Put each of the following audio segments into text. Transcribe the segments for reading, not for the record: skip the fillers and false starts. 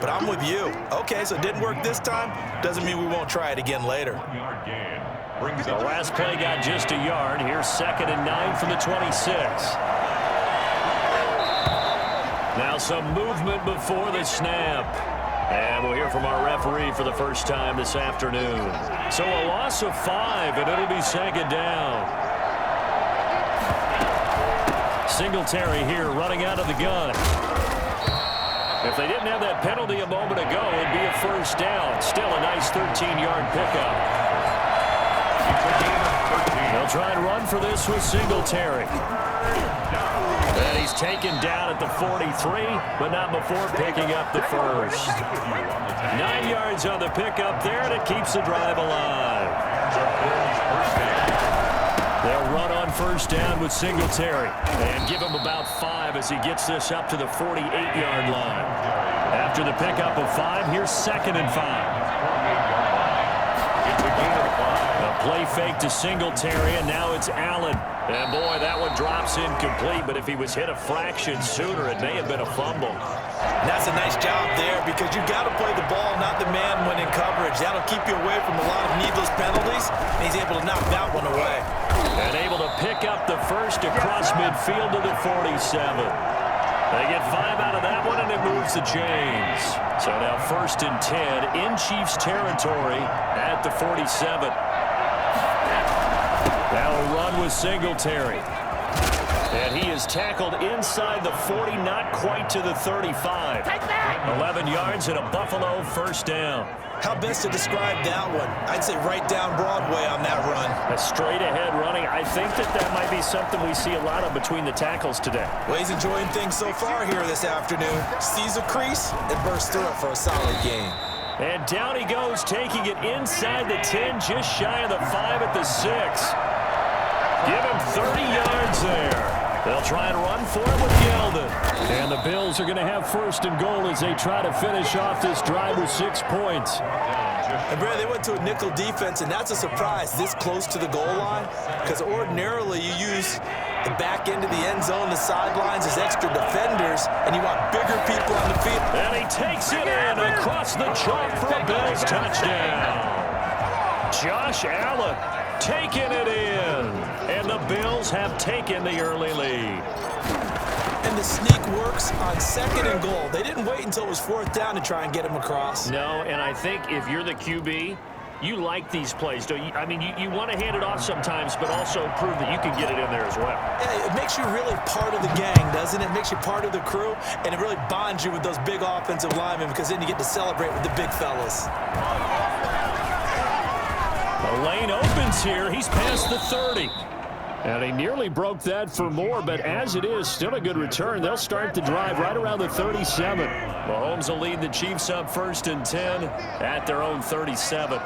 But I'm with you. Okay, so it didn't work this time. Doesn't mean we won't try it again later. The last play got just a yard. Here's 2nd and 9 from the 26. Now some movement before the snap. And we'll hear from our referee for the first time this afternoon. So a loss of 5, and it'll be 2nd down. Singletary here running out of the gun. If they didn't have that penalty a moment ago, it'd be a first down. Still a nice 13-yard pickup. They'll try and run for this with Singletary. And he's taken down at the 43, but not before picking up the first. 9 yards on the pickup there, and it keeps the drive alive. They'll run on first down with Singletary and give him about 5 as he gets this up to the 48-yard line. After the pickup of 5, here's 2nd and 5. A play fake to Singletary, and now it's Allen. And boy, that one drops incomplete, but if he was hit a fraction sooner, it may have been a fumble. And that's a nice job there because you got to play the ball, not the man when in coverage. That'll keep you away from a lot of needless penalties, and he's able to knock that one away. And able to pick up the first across midfield to the 47. They get 5 out of that one, and it moves the chains. So now 1st and 10 in Chiefs territory at the 47. Now a run with Singletary. And he is tackled inside the 40, not quite to the 35. 11 yards and a Buffalo first down. How best to describe that one? I'd say right down Broadway on that run. A straight-ahead running. I think that might be something we see a lot of between the tackles today. Well, he's enjoying things so far here this afternoon. Sees a crease and bursts through it for a solid gain. And down he goes, taking it inside the 10, just shy of the 5 at the 6. Give him 30 yards there. They'll try and run for it with Yeldon. And the Bills are going to have 1st and goal as they try to finish off this drive with 6 points. And Brad, they went to a nickel defense, and that's a surprise this close to the goal line because ordinarily you use the back end of the end zone, the sidelines as extra defenders, and you want bigger people on the field. And he takes it in across the chalk for a Bills touchdown. Josh Allen taking it in. And the Bills have taken the early lead. And the sneak works on 2nd and goal. They didn't wait until it was 4th down to try and get him across. No, and I think if you're the QB, you like these plays, don't you? I mean, you want to hand it off sometimes, but also prove that you can get it in there as well. Yeah, it makes you really part of the gang, doesn't it? It makes you part of the crew, and it really bonds you with those big offensive linemen because then you get to celebrate with the big fellas. The lane opens here. He's past the 30. And he nearly broke that for more, but as it is, still a good return. They'll start the drive right around the 37. Mahomes will lead the Chiefs up 1st and 10 at their own 37.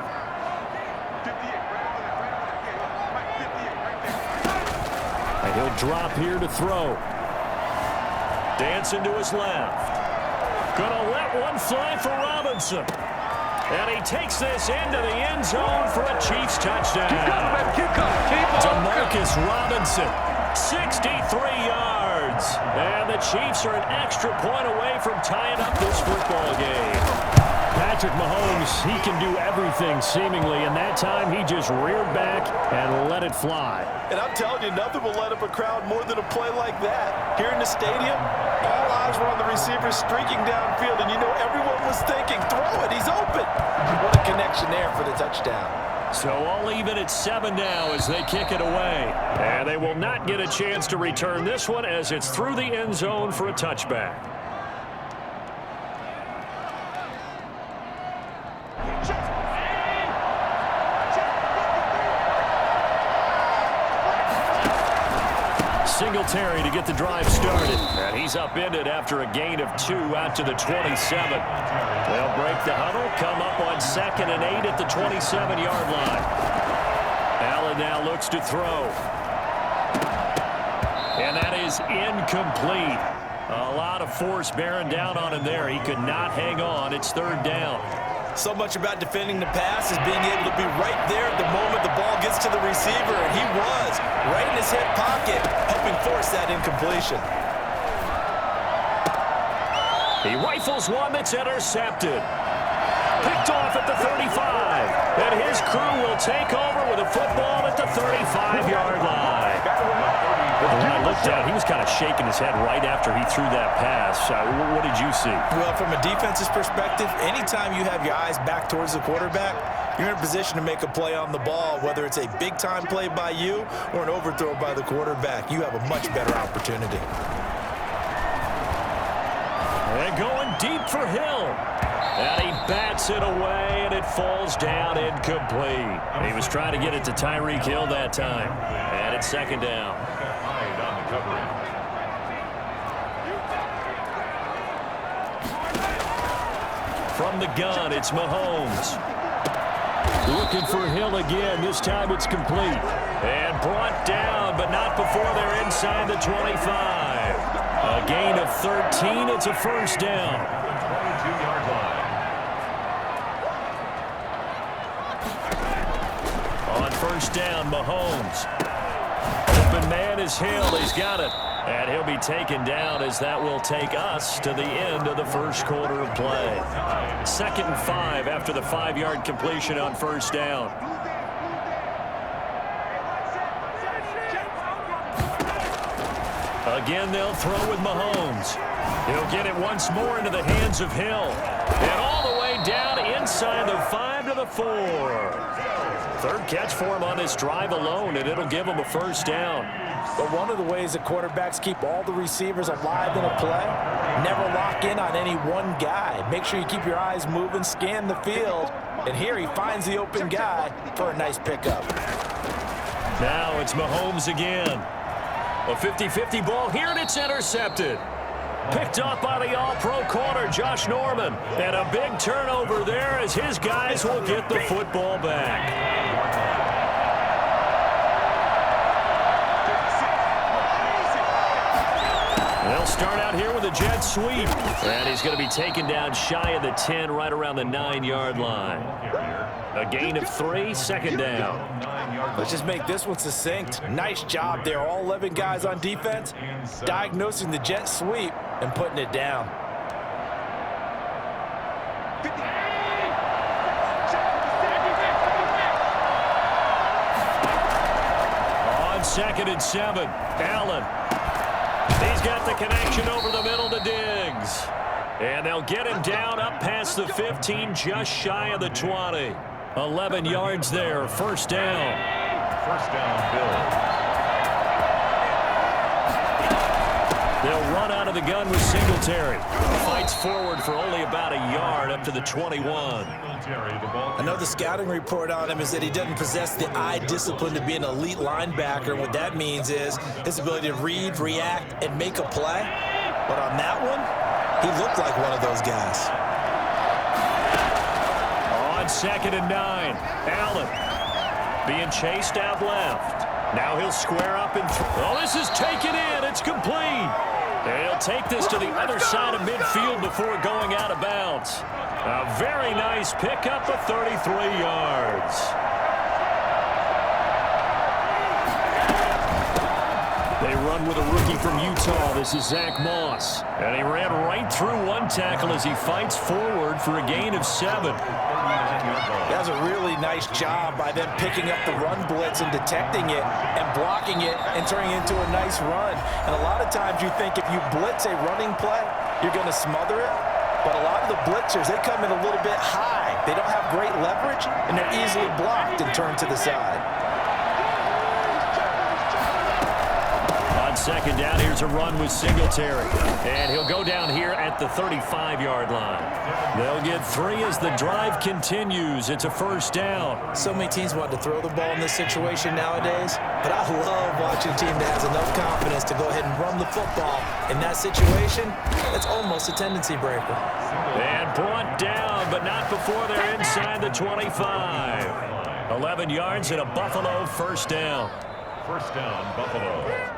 And he'll drop here to throw. Dancing to his left. Gonna let one fly for Robinson. And he takes this into the end zone for a Chiefs touchdown. DeMarcus Robinson, 63 yards. And the Chiefs are an extra point away from tying up this football game. Patrick Mahomes, he can do everything seemingly, and that time he just reared back and let it fly. And I'm telling you, nothing will light up a crowd more than a play like that. Here in the stadium, all eyes were on the receiver streaking downfield, and you know everyone was thinking, throw it, he's open. What a connection there for the touchdown. So all even at 7 now as they kick it away. And they will not get a chance to return this one as it's through the end zone for a touchback. Singletary to get the drive started. And he's upended after a gain of 2 out to the 27. They'll break the huddle, come up on 2nd and 8 at the 27-yard line. Allen now looks to throw. And that is incomplete. A lot of force bearing down on him there. He could not hang on. It's 3rd down. So much about defending the pass is being able to be right there at the moment the ball gets to the receiver, and he was right in his hip pocket, helping force that incompletion. He rifles one that's intercepted. Picked off at the 35. And his crew will take over with a football at the 35-yard line. When I looked at it, he was kind of shaking his head right after he threw that pass. What did you see? Well, from a defense's perspective, anytime you have your eyes back towards the quarterback, you're in a position to make a play on the ball, whether it's a big-time play by you or an overthrow by the quarterback. You have a much better opportunity. And going deep for Hill. And he bats it away, and it falls down incomplete. He was trying to get it to Tyreek Hill that time. And it's second down. From the gun, it's Mahomes. Looking for Hill again. This time it's complete. And brought down, but not before they're inside the 25. A gain of 13. It's a first down. 22-yard line. On first down, Mahomes. Open man is Hill. He's got it. And he'll be taken down as that will take us to the end of the first quarter of play. 2nd and 5 after the 5-yard completion on first down. Again, they'll throw with Mahomes. He'll get it once more into the hands of Hill. And all the way down inside the 5 to the 4. Third catch for him on this drive alone, and it'll give him a first down. But one of the ways that quarterbacks keep all the receivers alive in a play, never lock in on any one guy. Make sure you keep your eyes moving, scan the field. And here he finds the open guy for a nice pickup. Now it's Mahomes again. A 50-50 ball here, and it's intercepted. Picked off by the all-pro corner, Josh Norman. And a big turnover there as his guys will get the football back. They'll start out here with a jet sweep. And he's going to be taken down shy of the 10, right around the 9-yard line. A gain of 3, second down. Let's just make this one succinct. Nice job there. All 11 guys on defense diagnosing the jet sweep and putting it down. On 2nd and 7, Allen. He's got the connection over the middle to Diggs. And they'll get him down up past the 15, just shy of the 20. 11 yards there, first down. First down, Bill. They'll run out of the gun with Singletary. Fights forward for only about a yard up to the 21. I know the scouting report on him is that he doesn't possess the eye discipline to be an elite linebacker. And what that means is his ability to read, react, and make a play. But on that one, he looked like one of those guys. On 2nd and 9, Allen being chased out left. Now he'll square up and oh, this is taken in. It's complete. And he'll take this to the other side of midfield before going out of bounds. A very nice pickup of 33 yards. They run with a rookie from Utah. This is Zach Moss. And he ran right through one tackle as he fights forward for a gain of 7. That's a really nice job by them picking up the run blitz and detecting it and blocking it and turning it into a nice run. And a lot of times you think if you blitz a running play, you're going to smother it. But a lot of the blitzers, they come in a little bit high. They don't have great leverage, and they're easily blocked and turned to the side. On 2nd down, here's a run with Singletary. And he'll go down here at the 35-yard line. They'll get 3 as the drive continues. It's a first down. So many teams want to throw the ball in this situation nowadays, but I love watching a team that has enough confidence to go ahead and run the football. In that situation, that's almost a tendency breaker. And brought down, but not before they're inside the 25. 11 yards and a Buffalo first down. First down, Buffalo.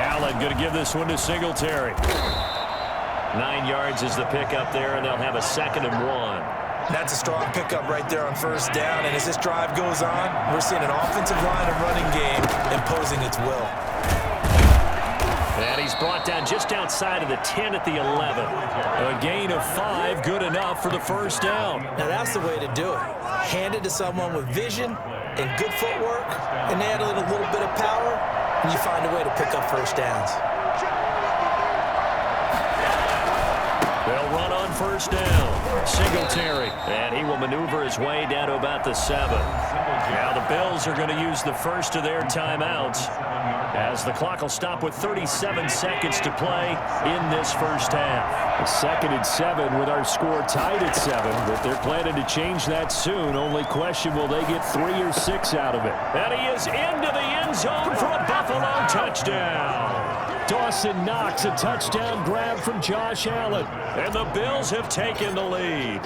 Allen going to give this one to Singletary. 9 yards is the pickup there, and they'll have a 2nd and 1. That's a strong pickup right there on first down. And as this drive goes on, we're seeing an offensive line and running game imposing its will. he's brought down just outside of the 10 at the 11. A gain of 5, good enough for the first down. Now that's the way to do it. Hand it to someone with vision and good footwork, and add a little bit of power, and you find a way to pick up first downs. They'll run on first down. Singletary, and he will maneuver his way down to about the 7. Now the Bills are going to use the first of their timeouts, as the clock will stop with 37 seconds to play in this first half. A 2nd and 7 with our score tied at 7, but they're planning to change that soon. Only question, will they get 3 or 6 out of it? And he is into the end zone for a Buffalo touchdown. Dawson Knox, a touchdown grab from Josh Allen. And the Bills have taken the lead.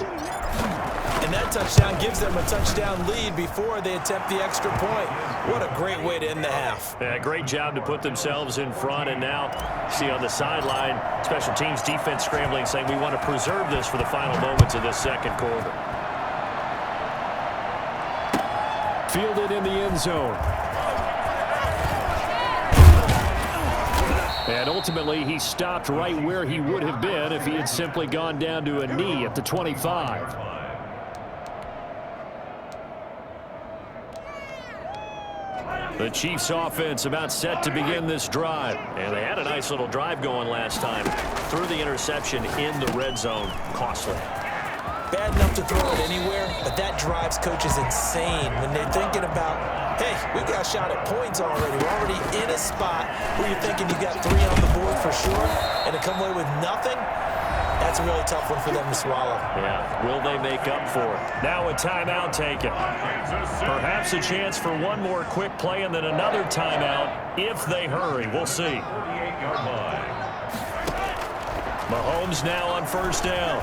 And that touchdown gives them a touchdown lead before they attempt the extra point. What a great way to end the half. Yeah, great job to put themselves in front. And now, see on the sideline, special teams defense scrambling, saying we want to preserve this for the final moments of this second quarter. Fielded in the end zone. And ultimately, he stopped right where he would have been if he had simply gone down to a knee at the 25. The Chiefs offense about set to begin this drive. And they had a nice little drive going last time. Threw the interception in the red zone. Costly. Bad enough to throw it anywhere, but that drives coaches insane when they're thinking about, hey, we got a shot at points already. We're already in a spot where you're thinking you got 3 on the board for sure, and to come away with nothing, that's a really tough one for them to swallow. Yeah, will they make up for it? Now a timeout taken. Perhaps a chance for one more quick play and then another timeout if they hurry. We'll see. Mahomes now on first down.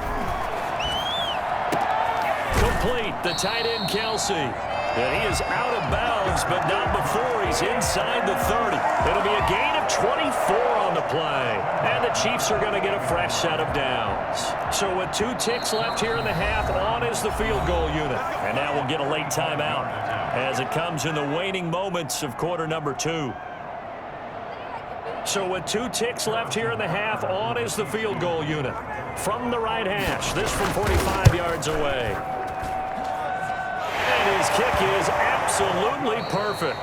Complete, the tight end Kelsey. And he is out of bounds, but not before he's inside the 30. It'll be a gain of 24 on the play. And the Chiefs are going to get a fresh set of downs. So with 2 ticks left here in the half, on is the field goal unit. And now we'll get a late timeout as it comes in the waning moments of quarter number 2. So with 2 ticks left here in the half, on is the field goal unit. From the right hash, this from 45 yards away. And his kick is absolutely perfect.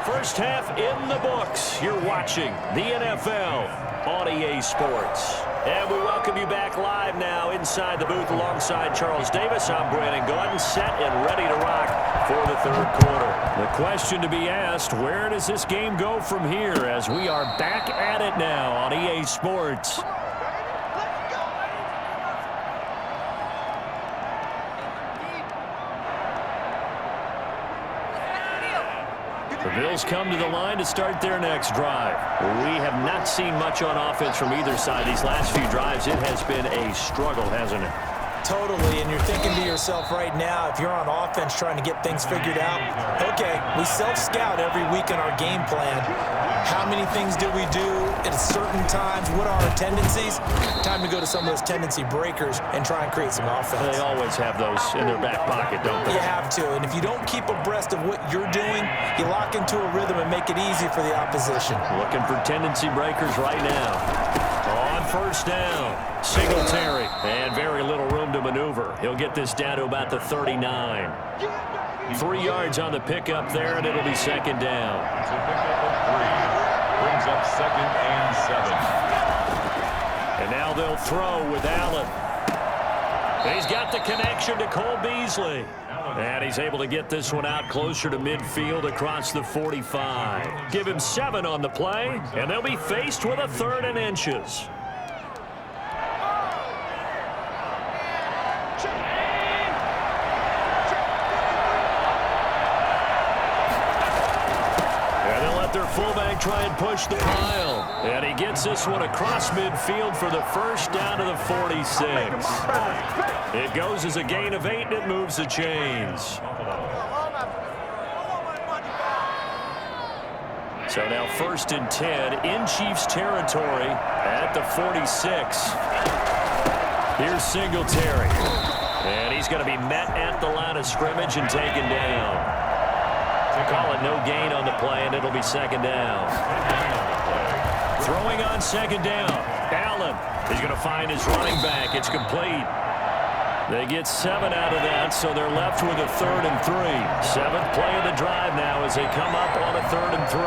First half in the books. You're watching the NFL on EA Sports. And we welcome you back live now inside the booth alongside Charles Davis. I'm Brandon Gordon, set and ready to rock for the third quarter. The question to be asked, where does this game go from here as we are back at it now on EA Sports? The Bills come to the line to start their next drive. We have not seen much on offense from either side. These last few drives, it has been a struggle, hasn't it? Totally, and you're thinking to yourself right now, if you're on offense trying to get things figured out, okay, we self-scout every week in our game plan. How many things do we do at certain times? What are our tendencies? Time to go to some of those tendency breakers and try and create some offense. They always have those in their back pocket, don't they? You have to, and if you don't keep abreast of what you're doing, you lock into a rhythm and make it easy for the opposition. Looking for tendency breakers right now. On first down, Singletary, and very little room to maneuver. He'll get this down to about the 39. 3 yards on the pickup there, and it'll be second down. Brings up 2nd and 7. And now they'll throw with Allen. He's got the connection to Cole Beasley. And he's able to get this one out closer to midfield across the 45. Give him 7 on the play, and they'll be faced with a 3rd and inches. And they'll let their fullback try and push the pile. And he gets this one across midfield for the first down to the 46. It goes as a gain of 8, and it moves the chains. So now 1st and 10 in Chiefs territory at the 46. Here's Singletary. And he's going to be met at the line of scrimmage and taken down. Call it no gain on the play, and it'll be second down. Throwing on second down. Allen is going to find his running back. It's complete. They get 7 out of that, so they're left with a 3rd and 3. 7th play of the drive now as they come up on a 3rd and 3.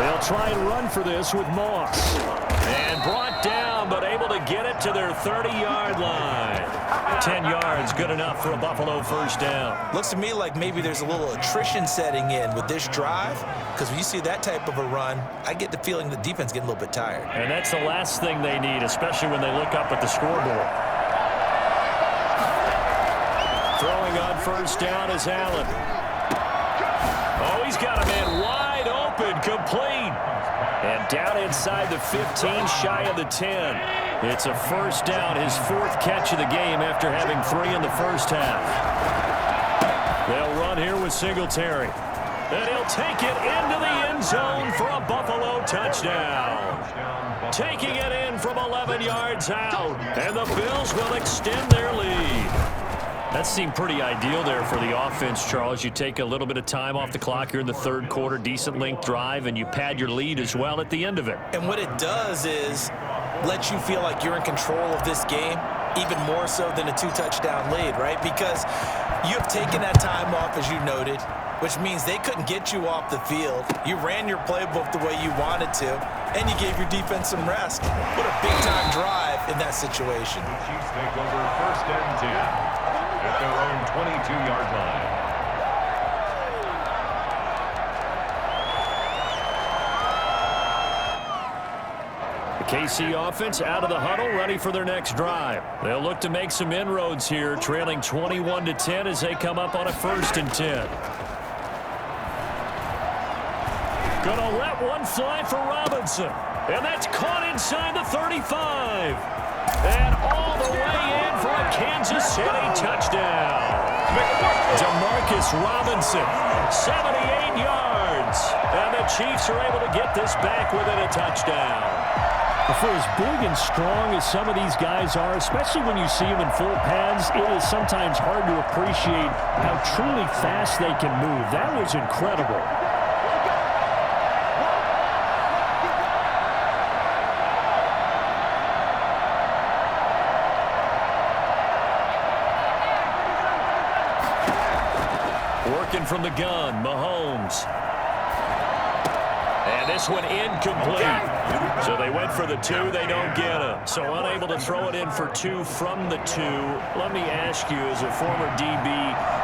They'll try and run for this with Moss. And brought down, but able to get it to their 30-yard line. 10 yards, good enough for a Buffalo first down. Looks to me like maybe there's a little attrition setting in with this drive, because when you see that type of a run, I get the feeling the defense getting a little bit tired. And that's the last thing they need, especially when they look up at the scoreboard. Throwing on first down is Allen. Oh, he's got a man wide open, complete. And down inside the 15, shy of the 10. It's a first down, his 4th catch of the game after having 3 in the first half. They'll run here with Singletary. And he'll take it into the end zone for a Buffalo touchdown. Taking it in from 11 yards out. And the Bills will extend their lead. That seemed pretty ideal there for the offense, Charles. You take a little bit of time off the clock here in the 3rd quarter, decent length drive, and you pad your lead as well at the end of it. And what it does is let you feel like you're in control of this game, even more so than a 2-touchdown lead, right? Because you have taken that time off, as you noted, which means they couldn't get you off the field. You ran your playbook the way you wanted to, and you gave your defense some rest. What a big-time drive in that situation. The Chiefs take over 1st and 10. At their own 22-yard line. The KC offense out of the huddle, ready for their next drive. They'll look to make some inroads here, trailing 21-10 as they come up on a 1st and 10. Gonna let one fly for Robinson. And that's caught inside the 35. And all the way in for a Kansas City touchdown. Demarcus Robinson, 78 yards. And the Chiefs are able to get this back within a touchdown. For as big and strong as some of these guys are, especially when you see them in full pads, it is sometimes hard to appreciate how truly fast they can move. That was incredible. Working from the gun, Mahomes. And this one incomplete. So they went for the 2, they don't get it. So unable to throw it in for 2 from the 2. Let me ask you, as a former DB,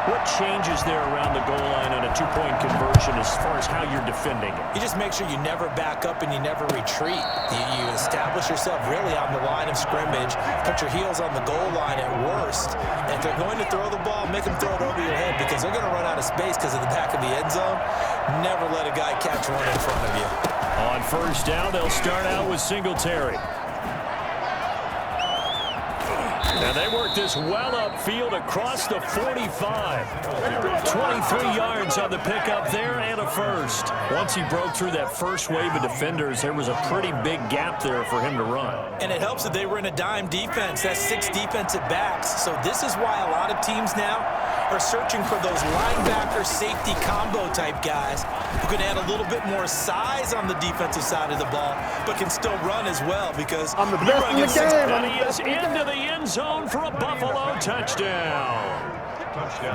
what changes there around the goal line on a 2-point conversion as far as how you're defending it? You just make sure you never back up and you never retreat. You establish yourself really on the line of scrimmage, put your heels on the goal line at worst. And if they're going to throw the ball, make them throw it over your head because they're going to run out of space because of the back of the end zone. Never let a guy catch one in front of you. On first down, they'll start out with Singletary. And they work this well upfield across the 45. 23 yards on the pickup there and a first. Once he broke through that first wave of defenders, there was a pretty big gap there for him to run. And it helps that they were in a dime defense. That's 6 defensive backs. So this is why a lot of teams now are searching for those linebacker safety combo type guys who can add a little bit more size on the defensive side of the ball, but can still run as well because I'm the best in the game. And he is into the end zone for a Buffalo touchdown.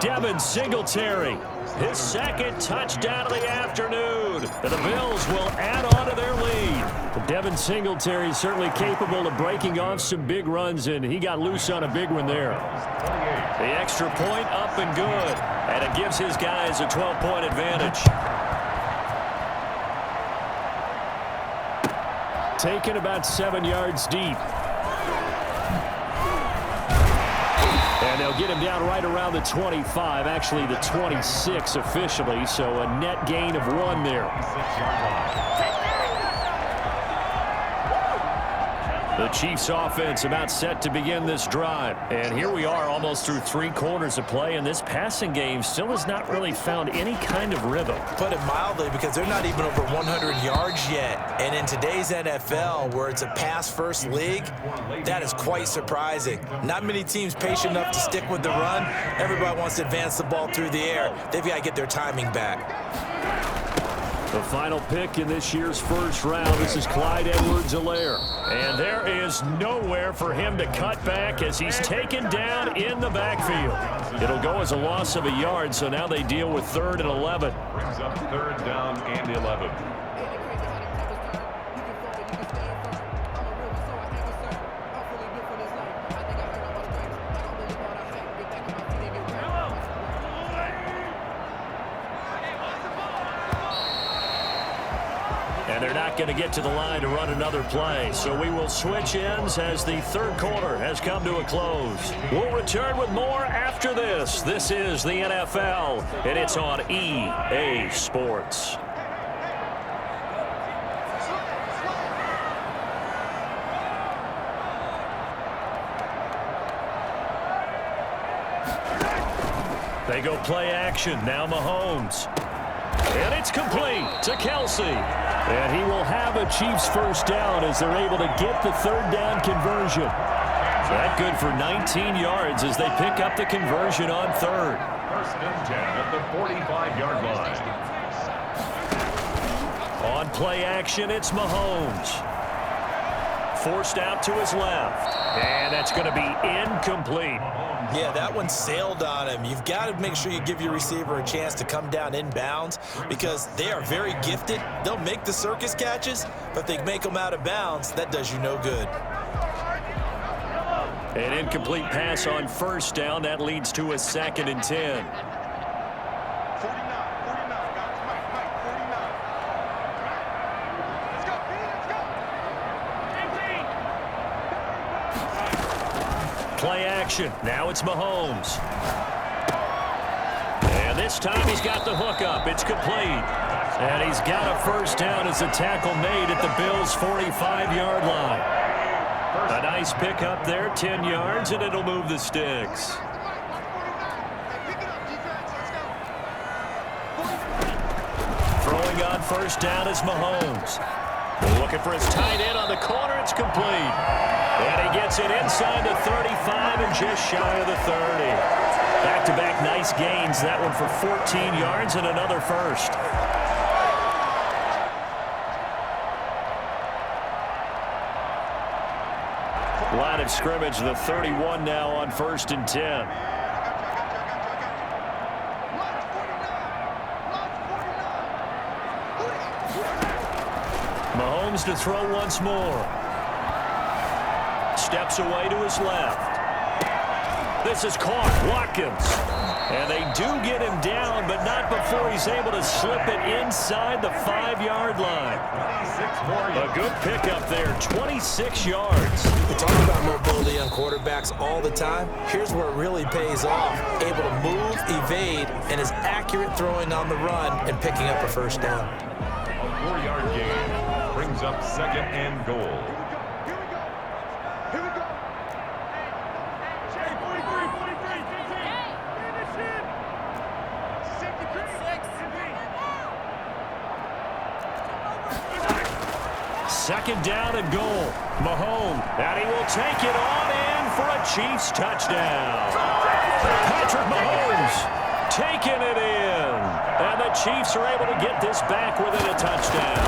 Devin Singletary, his 2nd touchdown of the afternoon. And the Bills will add on to their lead. Devin Singletary is certainly capable of breaking off some big runs, and he got loose on a big one there. The extra point up and good. And it gives his guys a 12-point advantage. Taken about 7 yards deep. And they'll get him down right around the 25, actually the 26 officially, so a net gain of 1 there. The Chiefs offense about set to begin this drive. And here we are almost through 3 quarters of play, and this passing game still has not really found any kind of rhythm. Put it mildly, because they're not even over 100 yards yet. And in today's NFL, where it's a pass-first league, that is quite surprising. Not many teams patient enough to stick with the run. Everybody wants to advance the ball through the air. They've got to get their timing back. The final pick in this year's first round. This is Clyde Edwards-Helaire. And there is nowhere for him to cut back as he's taken down in the backfield. It'll go as a loss of a yard, so now they deal with 3rd and 11. Brings up 3rd down and 11. And they're not going to get to the line to run another play. So we will switch ends as the 3rd quarter has come to a close. We'll return with more after this. This is the NFL, and it's on EA Sports. They go play action. Now Mahomes. And it's complete to Kelsey. And he will have a Chiefs first down as they're able to get the 3rd down conversion. That good for 19 yards as they pick up the conversion on 3rd. 1st and 10 at the 45-yard line. On play action, it's Mahomes. Forced out to his left. And that's going to be incomplete. Yeah, that one sailed on him. You've got to make sure you give your receiver a chance to come down inbounds because they are very gifted. They'll make the circus catches, but if they make them out of bounds, that does you no good. An incomplete pass on 1st down. That leads to a 2nd and 10. Play action. Now it's Mahomes. And this time he's got the hook up. It's complete. And he's got a first down as the tackle made at the Bills' 45-yard line. A nice pick up there, 10 yards, and it'll move the sticks. Throwing on first down is Mahomes. Looking for his tight end on the corner. It's complete. And he gets it inside the 35 and just shy of the 30. Back-to-back nice gains. That one for 14 yards and another first. Line of scrimmage, the 31 now on 1st and 10. Mahomes to throw once more. Steps away to his left. This is caught. Watkins. And they do get him down, but not before he's able to slip it inside the 5-yard line. A good pickup there, 26 yards. We talk about mobility on quarterbacks all the time. Here's where it really pays off. Able to move, evade, and is accurate throwing on the run and picking up a first down. A 4-yard gain brings up 2nd and goal. Second down and goal. Mahomes, and he will take it on in for a Chiefs touchdown. Patrick Mahomes taking it in. And the Chiefs are able to get this back within a touchdown.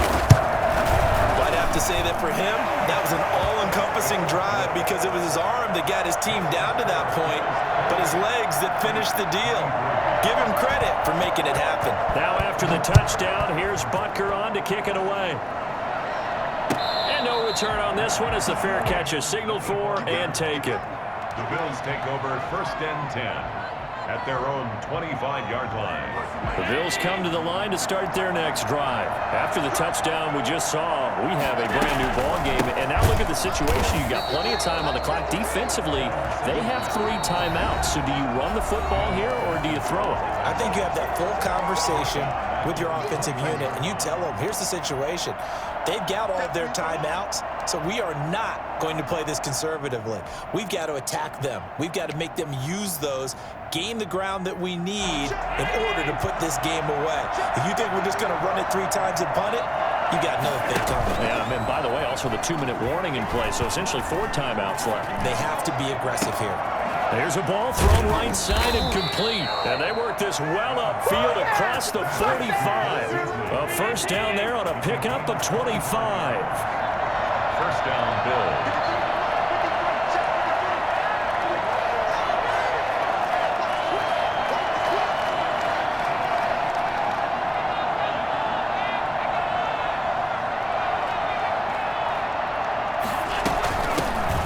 I'd have to say that for him, that was an all-encompassing drive because it was his arm that got his team down to that point, but his legs that finished the deal. Give him credit for making it happen. Now after the touchdown, here's Butker on to kick it away. And no return on this one as the fair catch is signaled for and taken. The Bills take over 1st and 10 at their own 25-yard line. The Bills come to the line to start their next drive. After the touchdown we just saw, we have a brand new ball game. And now look at the situation. You've got plenty of time on the clock. Defensively, they have 3 timeouts. So do you run the football here or do you throw it? I think you have that full conversation with your offensive unit, and you tell them, here's the situation. They've got all of their timeouts, so we are not going to play this conservatively. We've got to attack them. We've got to make them use those, gain the ground that we need in order to put this game away. If you think we're just going to run it 3 times and punt it, you got another thing coming. Yeah, and by the way, also the 2-minute warning in play, so essentially 4 timeouts left. They have to be aggressive here. There's a ball thrown right side and complete. And they work this well upfield across the 45. A first down there on a pickup of 25. First down, Bills.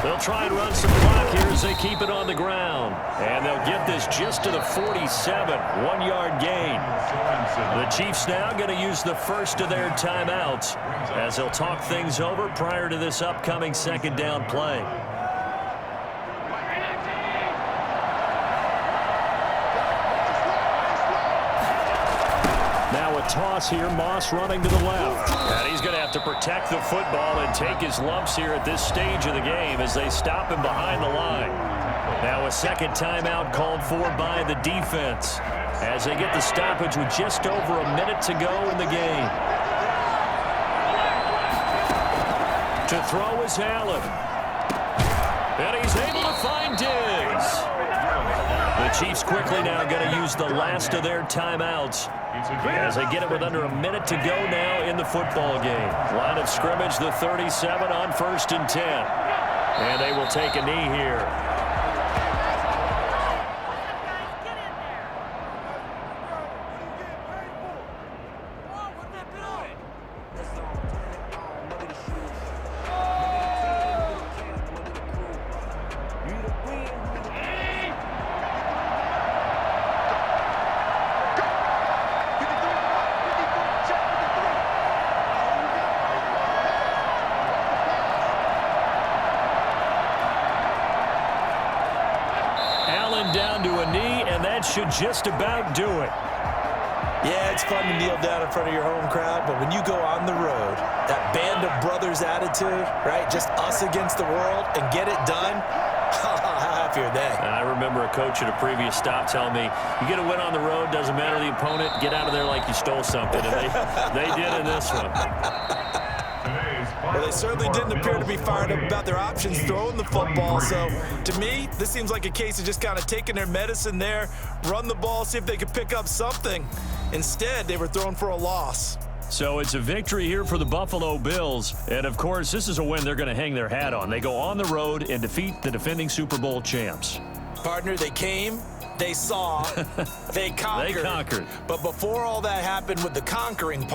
They'll try and run some clock here as they keep it on the ground. And they'll get this just to the 47. 1-yard gain. The Chiefs now going to use the first of their timeouts as they'll talk things over prior to this upcoming second down play. Now a toss here. Moss running to the left. And he's going to have to protect the football and take his lumps here at this stage of the game as they stop him behind the line. Now a second timeout called for by the defense as they get the stoppage with just over a minute to go in the game. To throw is Allen. And he's able to find Diggs. The Chiefs quickly now going to use the last of their timeouts as they get it with under a minute to go now in the football game. Line of scrimmage, the 37 on 1st and 10. And they will take a knee here. Down to a knee, and that should just about do it. Yeah, it's fun to kneel down in front of your home crowd, but when you go on the road, that band of brothers attitude, right, just us against the world, and get it done, how happy are they? I remember a coach at a previous stop telling me, you get a win on the road, doesn't matter the opponent, get out of there like you stole something, and they did in this one. Well, they certainly didn't appear to be fired up about their options throwing the football. So, to me, this seems like a case of just kind of taking their medicine there, run the ball, see if they could pick up something. Instead, they were thrown for a loss. So it's a victory here for the Buffalo Bills. And, of course, this is a win they're going to hang their hat on. They go on the road and defeat the defending Super Bowl champs. Partner, they came, they saw, they conquered. They conquered. But before all that happened with the conquering part,